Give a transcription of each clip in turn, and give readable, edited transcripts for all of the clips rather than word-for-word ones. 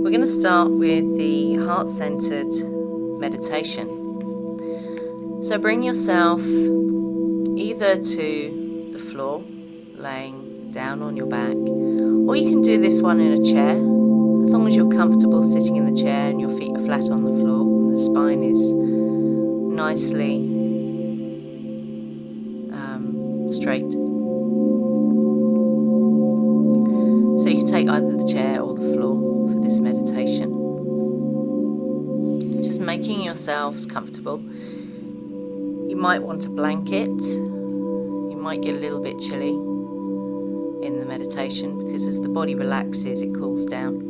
We're going to start with the heart-centered meditation. So bring yourself either to the floor, laying down on your back, or you can do this one in a chair, as long as you're comfortable sitting in the chair and your feet are flat on the floor and the spine is nicely straight. So you can take either the chair or the floor for this meditation. Just making yourselves comfortable. You might want a blanket. You might get a little bit chilly in the meditation because as the body relaxes, it cools down.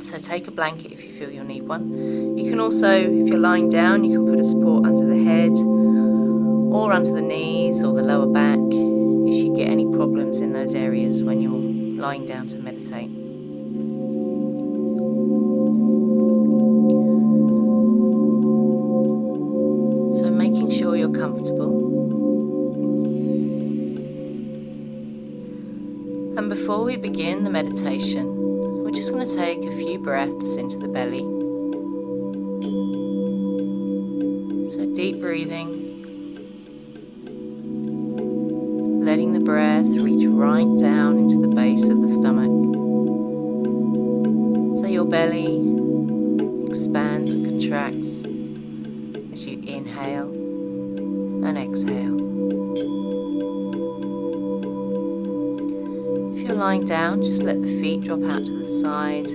So take a blanket if you feel you'll need one. You can also, if you're lying down, you can put a support under the head or under the knees or the lower back if you get any problems in those areas when you're lying down to meditate. So making sure you're comfortable. And before we begin the meditation, we're just going to take a few breaths into the belly. So deep breathing. Letting the breath reach right down into the base of the stomach. So your belly expands and contracts as you inhale and exhale. If you're lying down, just let the feet drop out to the side.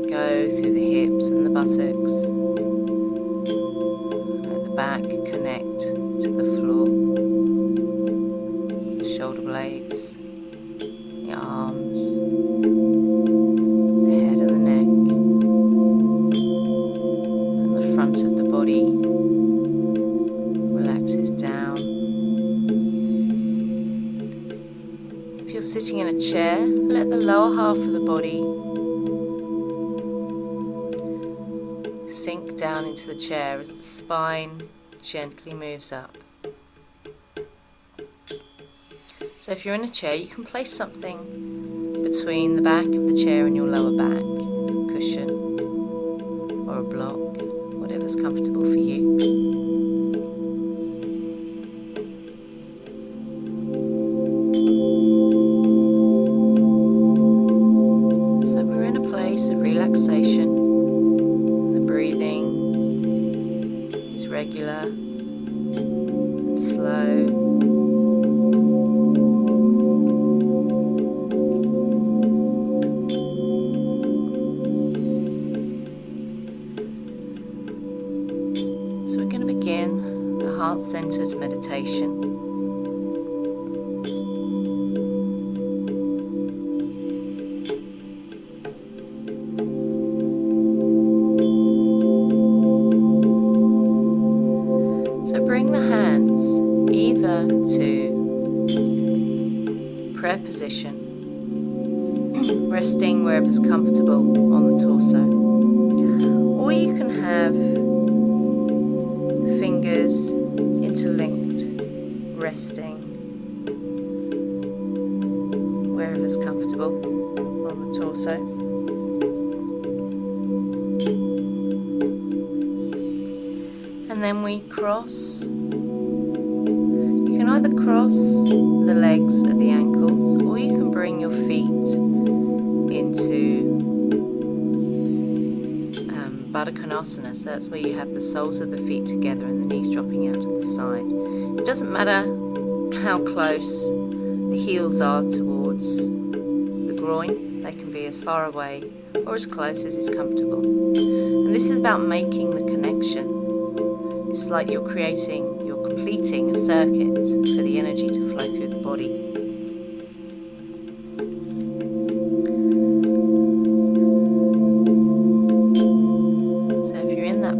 Go through the hips and the buttocks. Let the back connect to the floor. The shoulder blades, the arms, the head and the neck, and the front of the body relaxes down. If you're sitting in a chair, let the lower half of the body sink down into the chair as the spine gently moves up. So if you're in a chair, you can place something between the back of the chair and your lower back, a cushion or a block, whatever's comfortable for you. So we're in a place of relaxation. The breathing is regular and slow. Heart-centered meditation. So bring the hands either to prayer position, resting wherever's comfortable on the torso, or you can have fingers interlinked, resting wherever's comfortable on the torso. And then we cross. You can either cross the legs at the ankles, or you can bring your feet into Baddha Konasana, so that's where you have the soles of the feet together and the knees dropping out to the side. It doesn't matter how close the heels are towards the groin, they can be as far away or as close as is comfortable. And this is about making the connection. It's like you're completing a circuit for the energy to flow through the body.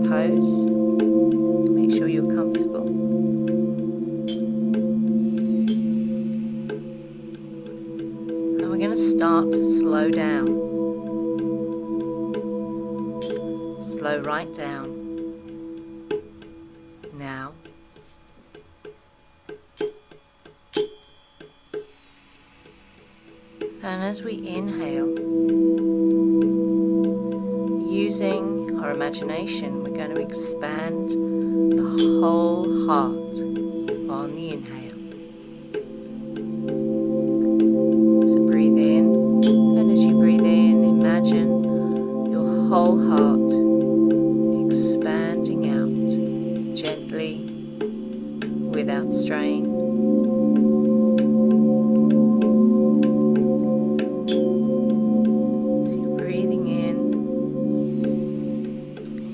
Pose. Make sure you're comfortable. And we're going to start to slow down. Slow right down. Now. And as we inhale, using our imagination, we're going to expand the whole heart on the inhale. So breathe in, and as you breathe in, imagine your whole heart expanding out gently, without strain.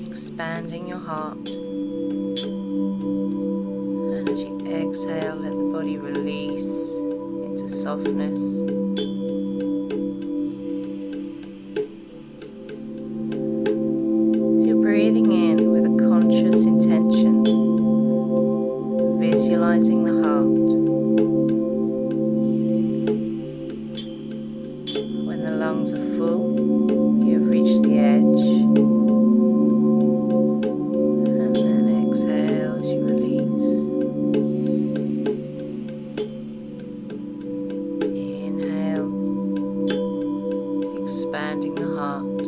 Expanding your heart, and as you exhale, let the body release into softness. So you're breathing in with a conscious intention, visualizing the heart. When the lungs are full, you have reached the edge. Expanding the heart.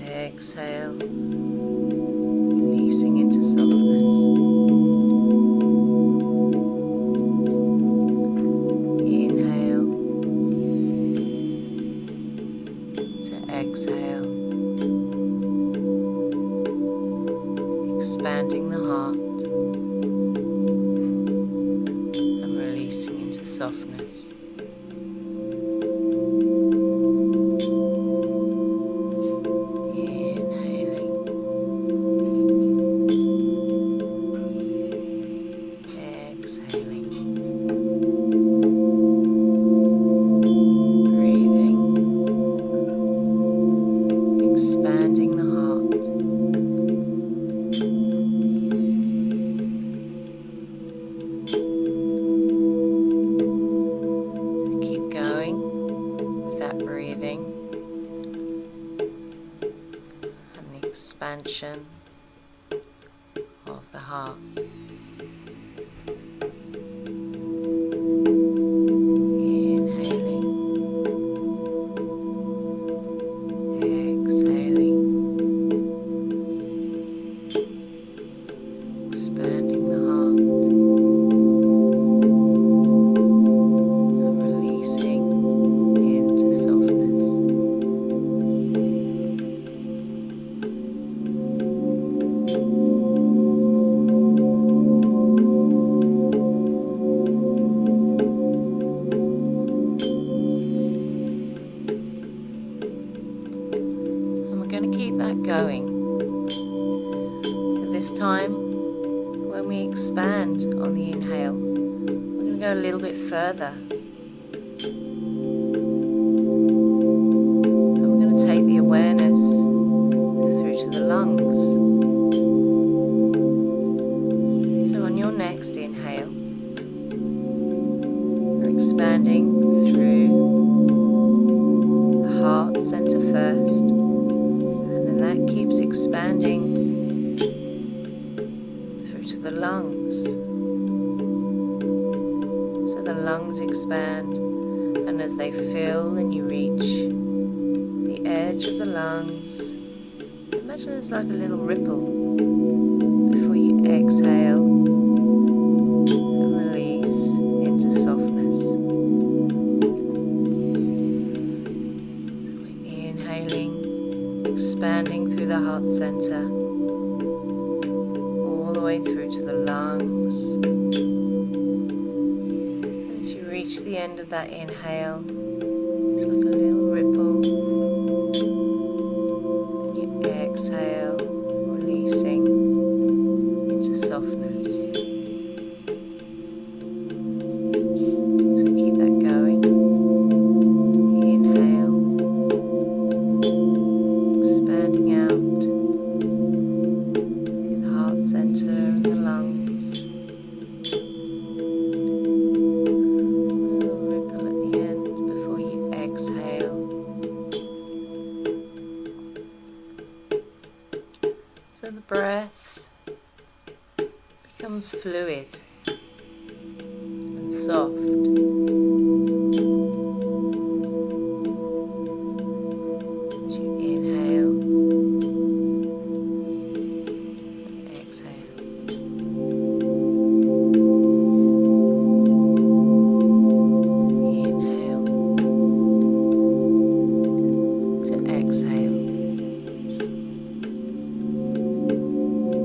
Exhale, releasing into softness. Inhale to exhale. Expanding the heart. Softness. Inhaling. Exhaling. Breathing. Expanding the heart. Breathing and the expansion of the heart. Inhaling, exhaling, expanding the heart and releasing into softness. Going to keep that going. But this time, when we expand on the inhale, we're going to go a little bit further. And we're going to take the awareness through to the lungs. So on your next inhale, we're expanding through the heart center first. That keeps expanding through to the lungs. So the lungs expand, and as they fill and you reach the edge of the lungs, imagine it's like a little ripple before you exhale and release into softness. So we're inhaling, expanding through the heart center, all the way through to the lungs. As you reach the end of that inhale, it's like a little ripple, and you exhale, releasing into softness. So keep that going. So the breath becomes fluid, soft. As you inhale, exhale. Inhale to exhale,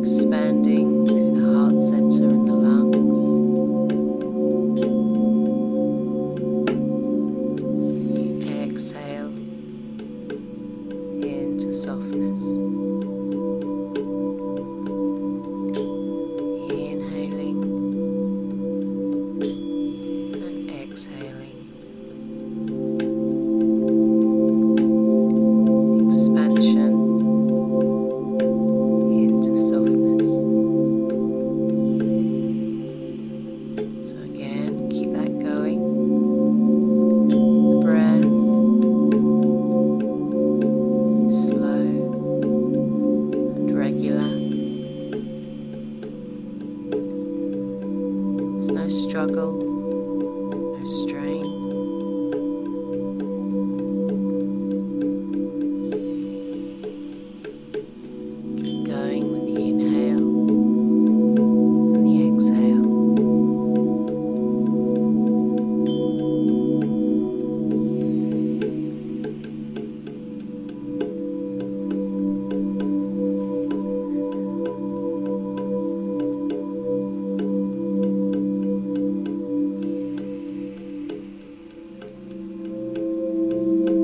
expanding through the heart center and the lungs. Exhale into softness. Inhaling and exhaling. Expansion into softness. So again, keep that going. The breath is slow and regular. There's no struggle, no strain. Keep going with the inhale and the exhale.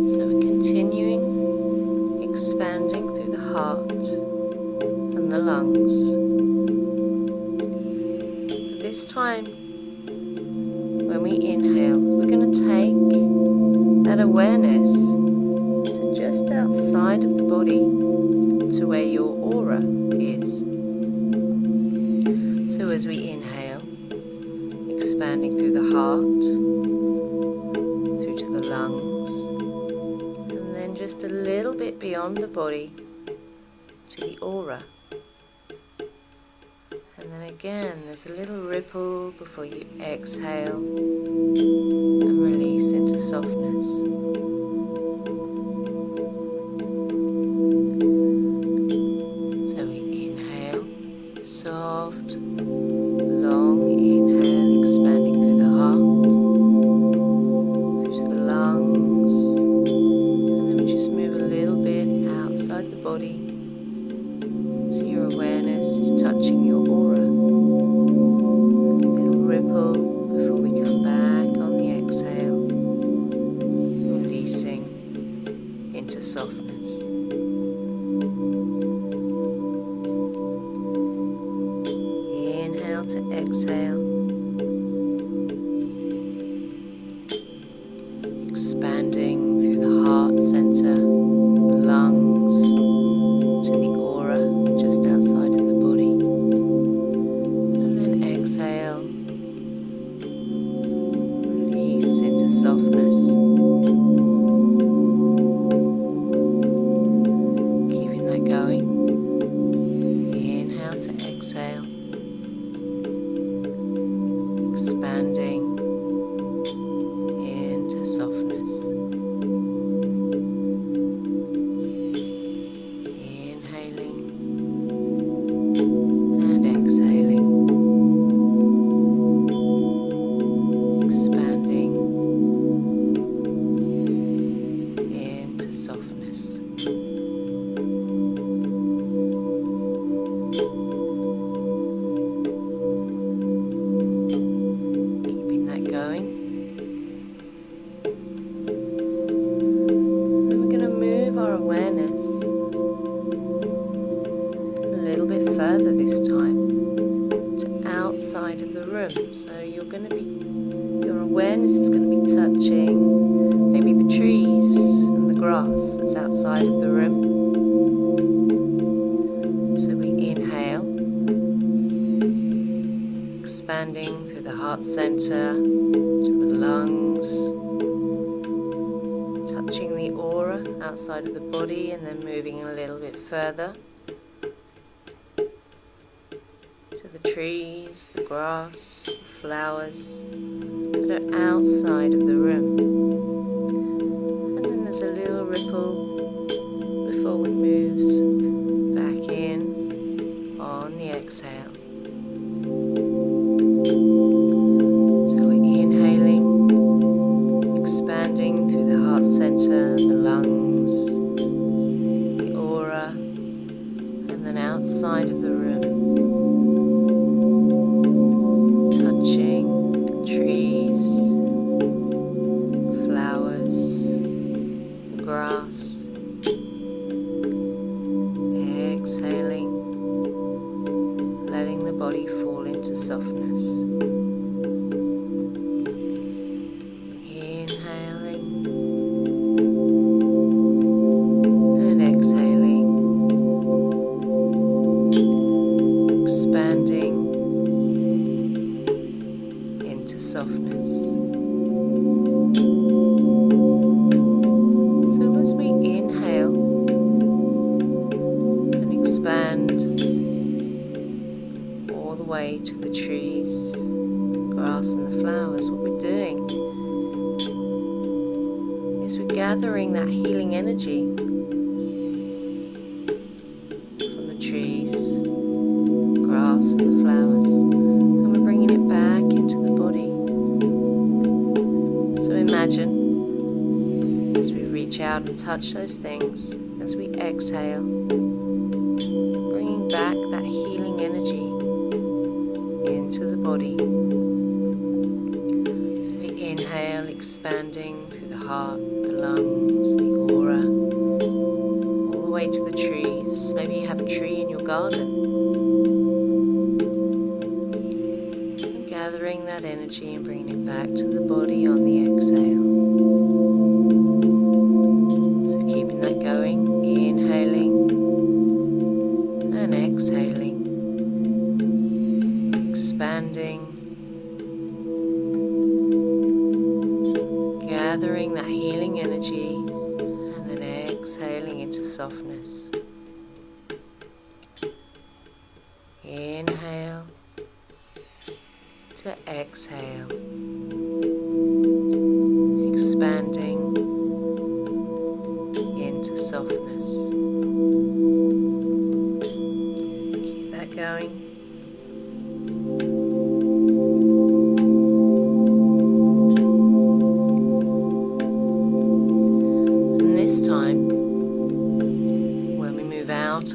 So we're continuing expanding through the heart and the lungs. This time, when we inhale, we're going to take that awareness to just outside of the body to where your aura is. So as we inhale, expanding through the heart, through to the lungs, and then just a little bit beyond the body to the aura. And then again, there's a little ripple before you exhale and release into softness. So we inhale, soft, long inhale, expanding through the heart, through to the lungs, and then we just move a little bit outside the body so your awareness is touching your aura. Little ripple before we come back on the exhale, releasing into softness. Inhale to exhale, expanding through the heart center, the lungs, to the aura just outside of the body. And then exhale, release into softness. Keeping that going. Inhale to exhale, expanding into softness. Inhaling and exhaling, expanding into softness. Keeping that going. Then we're going to move our awareness a little bit further this time to outside of the room. So your awareness is going to be touching maybe the trees and the grass that's outside of the room. So we inhale, expanding through the heart center to the lungs, touching the aura outside of the body, and then moving a little bit further to the trees, the grass, the flowers that are outside of the room. And then there's a little ripple before it moves back in on the exhale. So we're inhaling, expanding through the heart center, the lungs, the aura, and then outside of the room, touching trees, flowers, the grass. Exhaling, letting the body fall into softness. Inhaling and exhaling, expanding into softness. So as we inhale and expand all the way to the trees, grass and the flowers, what we're doing is we're gathering that healing energy from the trees, grass and the flowers, and we're bringing it back into the body. So imagine as we reach out and touch those things, as we exhale, bringing back that healing energy into the body. So we inhale, expanding through the heart, the lungs, the aura, all the way to the trees. Maybe you have a tree in your garden. And gathering that energy and bringing it back to the body on the exhale. So keeping that going, inhaling and exhaling, expanding, gathering that healing energy, and then exhaling into softness. Inhale to exhale, expanding into softness. Keep that going.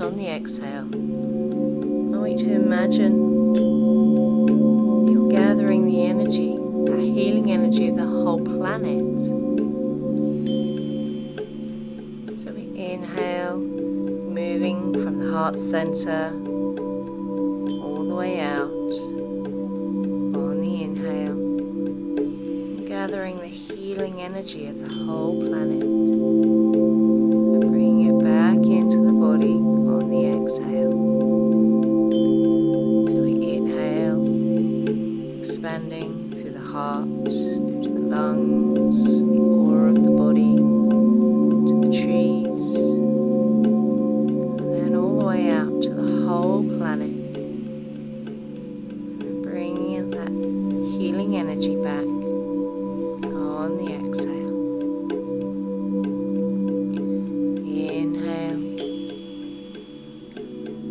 On the exhale, I want you to imagine you're gathering the energy, that healing energy of the whole planet. So we inhale, moving from the heart center all the way out on the inhale, gathering the healing energy of the whole planet and bringing it back into the body on the exhale. So we inhale, expanding through the heart, through to the lungs, the aura of the body, to the trees, and then all the way out to the whole planet, and bringing that healing energy back on the exhale. Inhale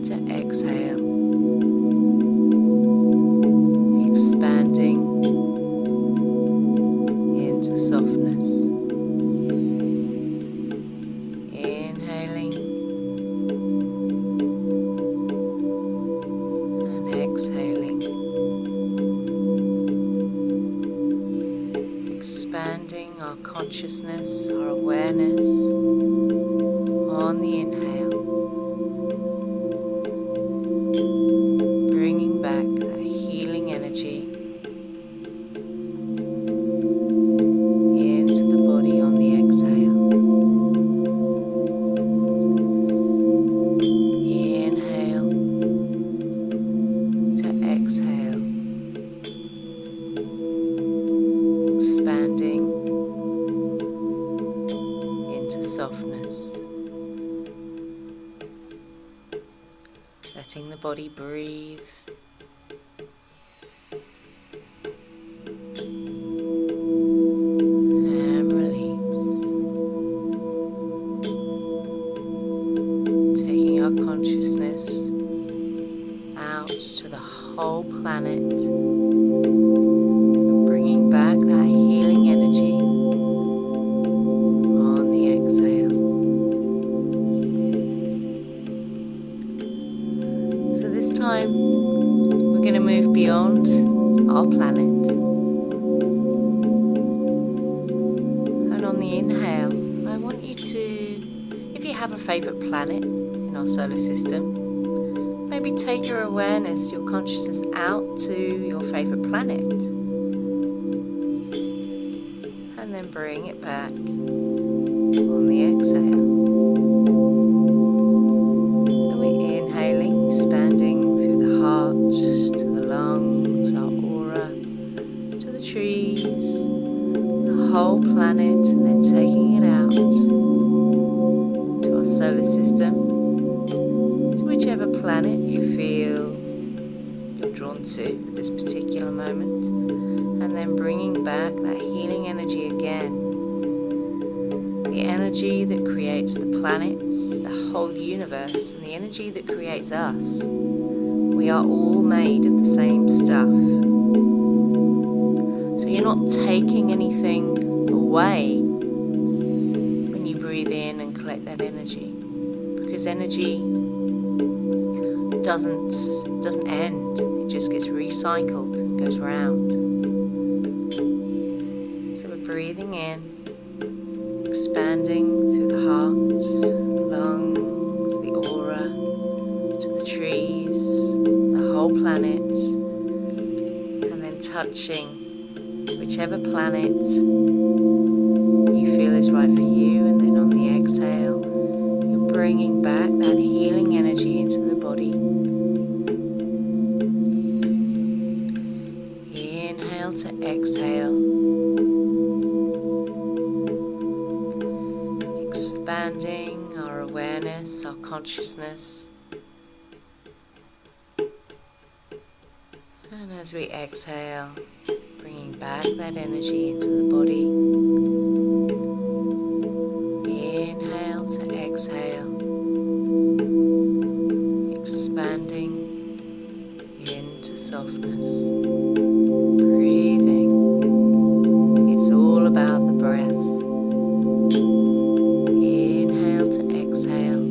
to exhale, expanding into softness. Inhaling and exhaling, expanding our consciousness, our awareness on the inhale, bringing back that healing energy into the body on the exhale. Inhale to exhale, expanding into softness. Letting the body breathe. to the whole planet, bringing back that healing energy on the exhale. So this time we're going to move beyond our planet, and on the inhale I want you to, if you have a favourite planet in our solar system, maybe take your awareness, your consciousness out to your favourite planet and then bring it back on the exhale. So we're inhaling, expanding through the heart to the lungs, our aura, to the trees, the whole planet, and then taking it out to our solar system, to whichever planet you feel you're drawn to at this particular moment, and then bringing back that healing energy again, the energy that creates the planets, the whole universe, and the energy that creates us. We are all made of the same stuff. So you're not taking anything away when you breathe in and collect that energy, because energy doesn't end, it just gets recycled and goes round. So we're breathing in, expanding through the heart, lungs, the aura, to the trees, the whole planet, and then touching whichever planet you feel is right for you, and then on the exhale you're bringing back that healing energy into the body. Inhale to exhale, expanding our awareness, our consciousness, and as we exhale, bringing back that energy into the body. Inhale to exhale, expanding into softness. Breathing. It's all about the breath. Inhale to exhale,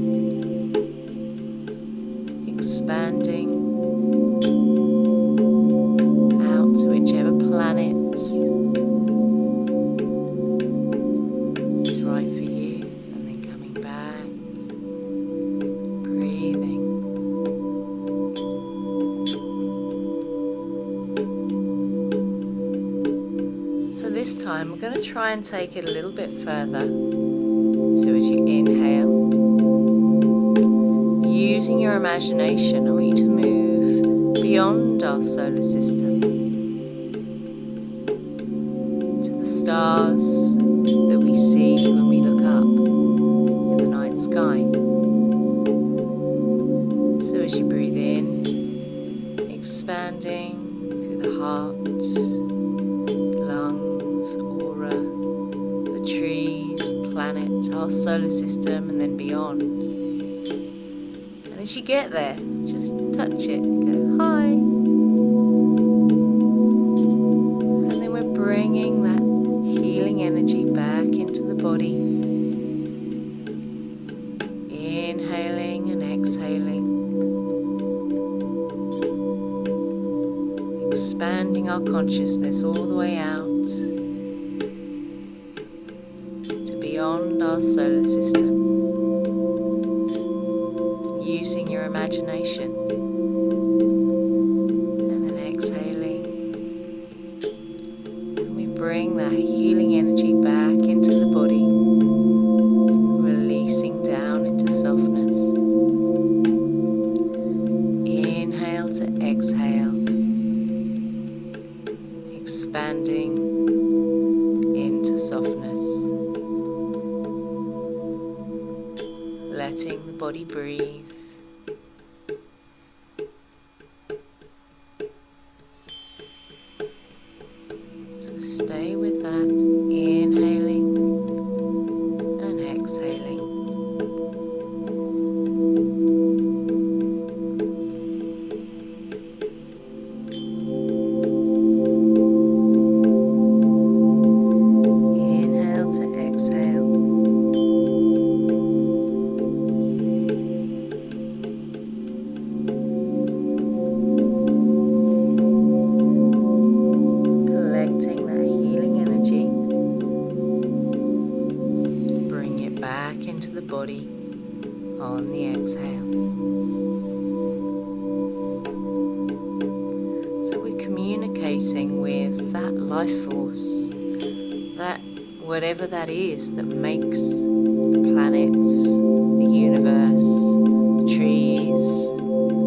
expanding out to whichever planet is right for you, and then coming back, breathing. So this time we're going to try and take it a little bit further. So as you inhale, using your imagination, I want you to move beyond our solar system to the stars that we see when we look up in the night sky. So as you breathe in, expanding through the heart, lungs, aura, the trees, planet, our solar system, and then beyond. And as you get there, just touch it, go hi. And then we're bringing that healing energy back into the body. Inhaling and exhaling. Expanding our consciousness all the way out to beyond our solar system, using your imagination, and then exhaling, and we bring that healing energy back into the body, releasing down into softness. Inhale to exhale, expanding into softness, letting the body breathe. So stay with that, inhaling and exhaling. life force, that whatever that is that makes the planets, the universe, the trees,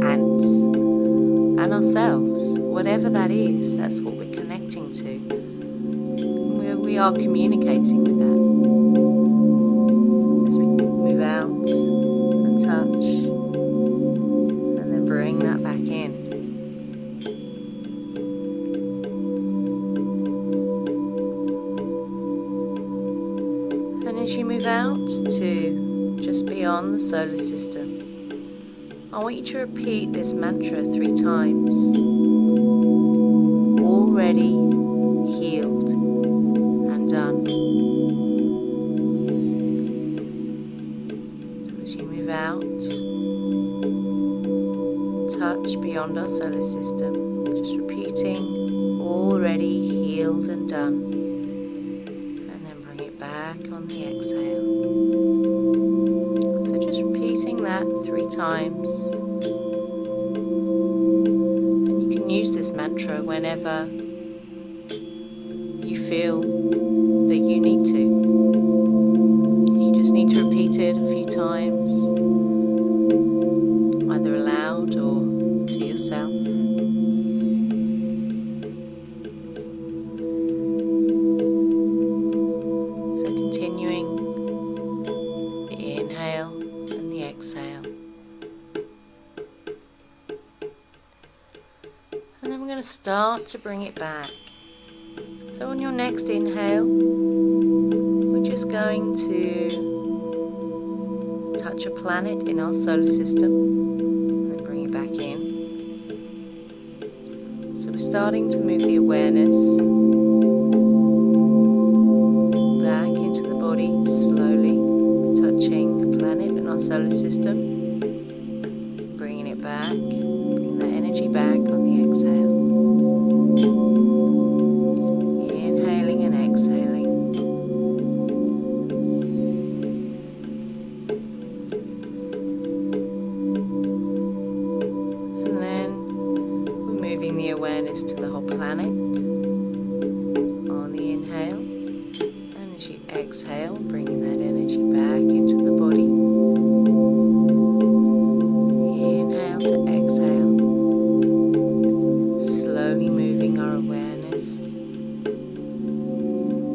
ants, and ourselves, whatever that is, that's what we're connecting to. We are communicating with that. As we move out and touch, and then bring that back in. And as you move out to just beyond the solar system, I want you to repeat this mantra 3 times. Already healed and done. So as you move out, touch beyond our solar system, just repeating already healed and done. And then bring it back on the exhale. So just repeating that 3 times. Use this mantra whenever you feel that you need to. You just need to repeat it a few times, either aloud or to yourself. So continuing the inhale and the exhale. And then we're going to start to bring it back. So on your next inhale, we're just going to touch a planet in our solar system and then bring it back in. So we're starting to move the awareness back into the body slowly. We're touching a planet in our solar system, bringing it back, bringing that energy back on the exhale. Inhaling and exhaling. And then we're moving the awareness to the whole planet on the inhale. And as you exhale, bringing that energy back into the body. Inhale to exhale. Slowly moving our awareness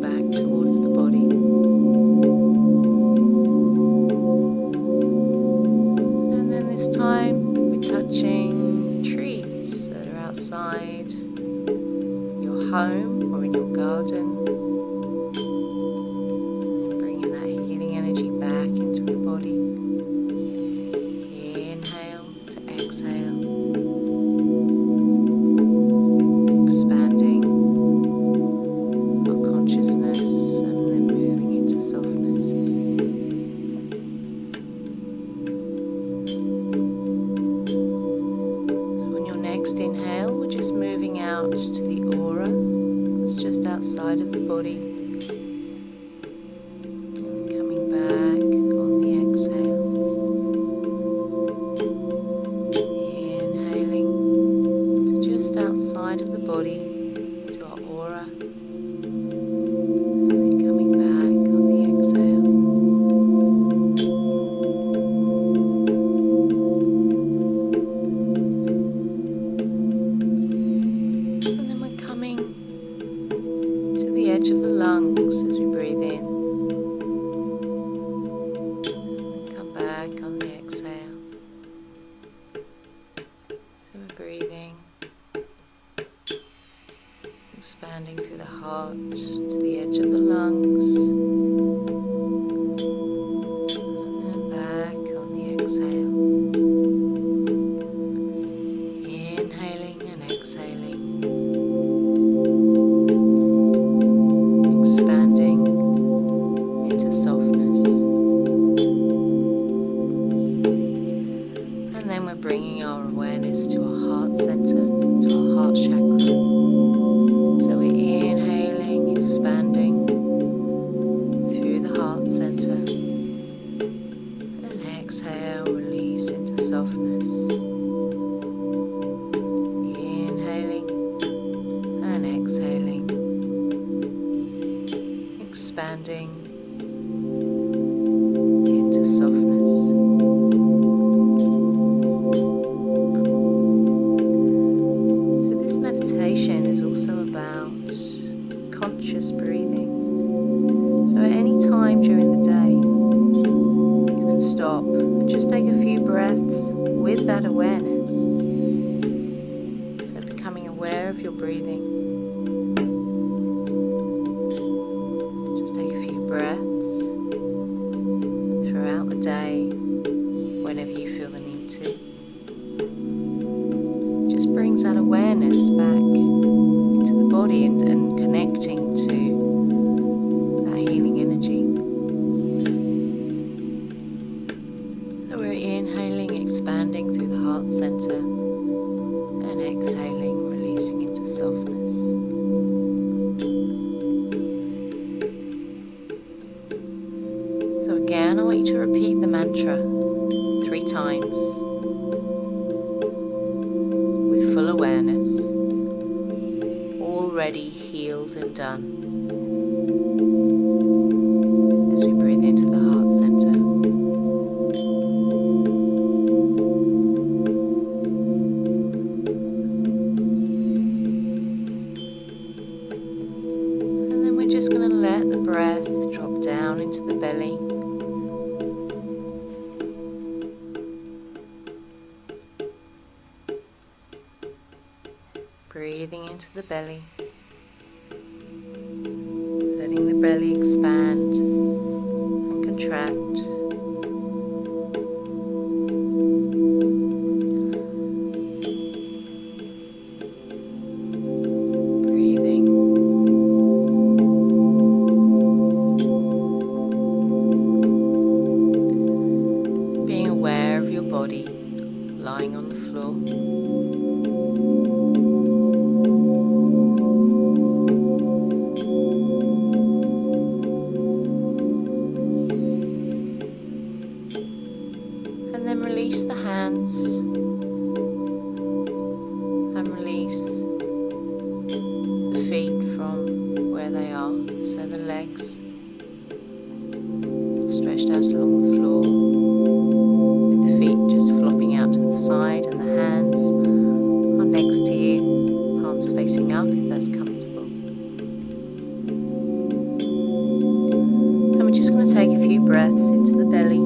back towards the body. And then this time we're touching trees that are outside your home or in your garden. And bringing that healing energy back into the body. Inhale to exhale. Inhale, we're just moving out to the aura that's just outside of the body, and coming back on the exhale. Inhaling to just outside of the body, to our aura, and then coming back on the exhale. Edge of the lungs as we breathe in and come back on the exhale. So we're breathing, expanding through the heart to the edge of the lungs, and then back on the exhale. Inhaling and exhaling. Bringing our awareness to our heart center, to our heart chakra. So we're inhaling, expanding, conscious breathing. So at any time during the day, you can stop and just take a few breaths with that awareness. So becoming aware of your breathing. Just take a few breaths throughout the day, whenever you feel the need to. Just brings that awareness back into the body and connecting to that healing energy. So we're inhaling, expanding through the heart center, and exhaling, releasing into softness. So again, I want you to repeat the mantra 3 times with full awareness, already healed and done, as we breathe into the heart center. And then we're just going to let the breath drop down into the belly. Breathing into the belly, letting the belly expand and contract. Breathing. Being aware of your body lying on the floor. And then release the hands and release the feet from where they are. So the legs stretched out along the floor, with the feet just flopping out to the side, and the hands are next to you, palms facing up if that's comfortable. And we're just going to take a few breaths into the belly.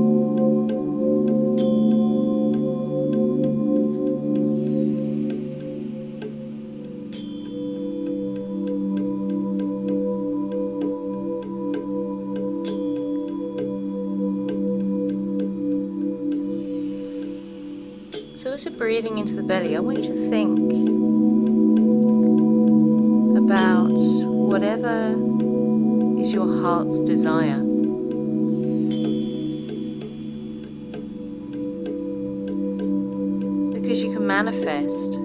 So as you're breathing into the belly, I want you to think about whatever is your heart's desire. Because you can manifest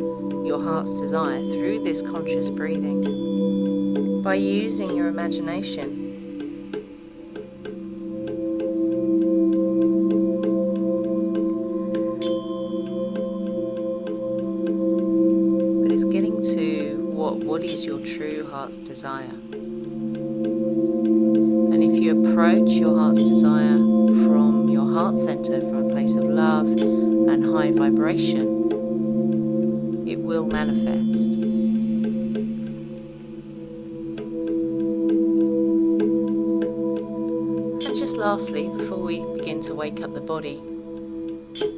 your heart's desire through this conscious breathing by using your imagination. What is your true heart's desire? And if you approach your heart's desire from your heart center, from a place of love and high vibration, it will manifest. And just lastly, before we begin to wake up the body,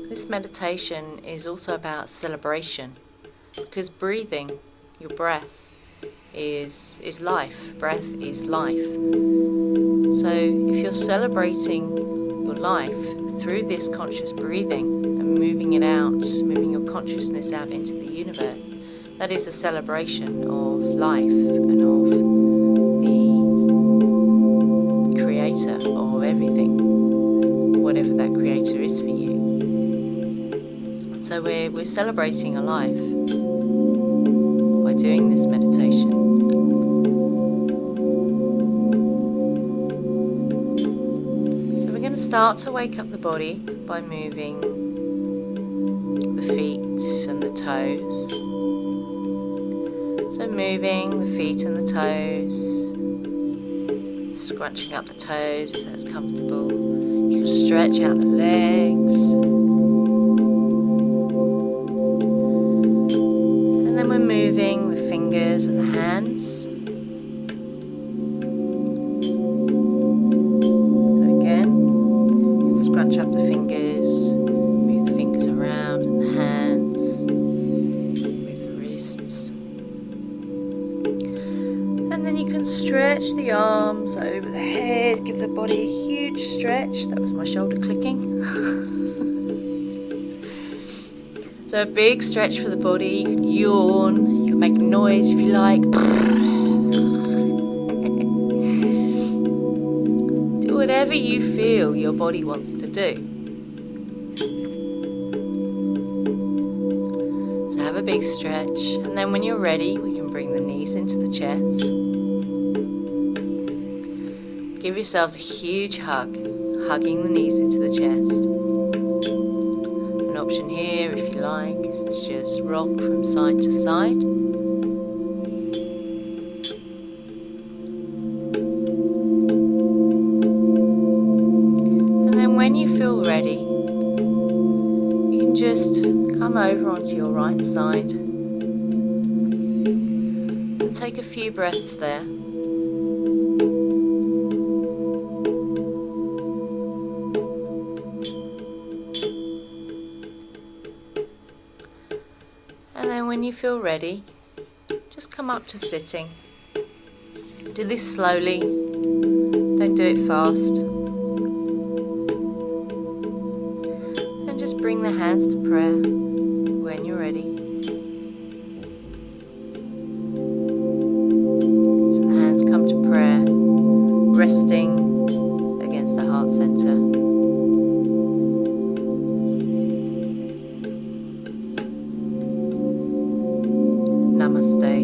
this meditation is also about celebration, because breathing, your breath, is life. Breath is life. So if you're celebrating your life through this conscious breathing and moving it out, moving your consciousness out into the universe, that is a celebration of life and of the creator of everything, whatever that creator is for you. So we're celebrating a life by doing this meditation. So we're going to start to wake up the body by moving the feet and the toes. So moving the feet and the toes, scrunching up the toes if that's comfortable. You can stretch out the legs. And then we're moving the fingers and the hands. then you can stretch the arms over the head, give the body a huge stretch. That was my shoulder clicking. So a big stretch for the body. You can yawn, you can make noise if you like. Do whatever you feel your body wants to do. So have a big stretch, and then when you're ready, we can bring the knees into the chest. Give yourselves a huge hug, hugging the knees into the chest. An option here, if you like, is to just rock from side to side. And then when you feel ready, you can just come over onto your right side and take a few breaths there. And then when you feel ready, just come up to sitting. Do this slowly, don't do it fast. And just bring the hands to prayer when you're ready. So the hands come to prayer, resting against the heart center. Namaste.